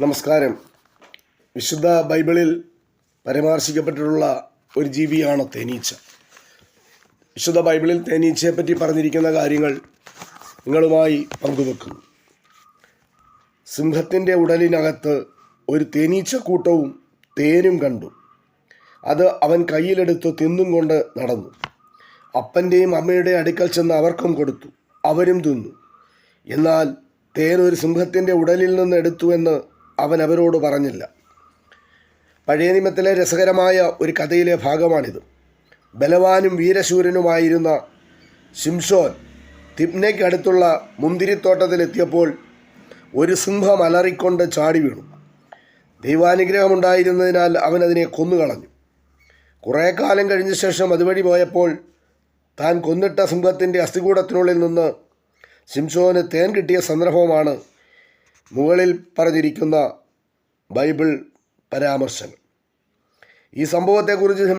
നമസ്കാരം. വിശുദ്ധ ബൈബിളിൽ പരാമർശിക്കപ്പെട്ടിട്ടുള്ള ഒരു ജീവിയാണ് തേനീച്ച. വിശുദ്ധ ബൈബിളിൽ തേനീച്ചയെപ്പറ്റി പറഞ്ഞിരിക്കുന്ന കാര്യങ്ങൾ നിങ്ങളുമായി പങ്കുവെക്കുന്നു. സിംഹത്തിൻ്റെ ഉടലിനകത്ത് ഒരു തേനീച്ചക്കൂട്ടവും തേനും കണ്ടു. അത് അവൻ കയ്യിലെടുത്ത് തിന്നും കൊണ്ട് നടന്നു. അപ്പൻ്റെയും അമ്മയുടെ അടുക്കൽ ചെന്ന് അവർക്കും കൊടുത്തു. അവരും തിന്നു. എന്നാൽ തേൻ ഒരു സിംഹത്തിൻ്റെ ഉടലിൽ നിന്ന് എടുത്തുവെന്ന് അവൻ അവരോട് പറഞ്ഞില്ല. പഴയ നിയമത്തിലെ രസകരമായ ഒരു കഥയിലെ ഭാഗമാണിത്. ബലവാനും വീരശൂരനുമായിരുന്ന ശിംശോൻ തിമ്നയ്ക്കടുത്തുള്ള മുന്തിരിത്തോട്ടത്തിലെത്തിയപ്പോൾ ഒരു സിംഹം അലറിക്കൊണ്ട് ചാടി വീണു. ദൈവാനുഗ്രഹമുണ്ടായിരുന്നതിനാൽ അവൻ അതിനെ കൊന്നുകളഞ്ഞു. കുറേ കാലം കഴിഞ്ഞ ശേഷം അതുവഴി പോയപ്പോൾ താൻ കൊന്നിട്ട സിംഹത്തിൻ്റെ അസ്ഥികൂടത്തിനുള്ളിൽ നിന്ന് ശിംശോന് തേൻ കിട്ടിയ സന്ദർഭമാണ് മുകളിൽ പറഞ്ഞിരിക്കുന്ന ബൈബിൾ പരാമർശങ്ങൾ. ഈ സംഭവത്തെക്കുറിച്ച്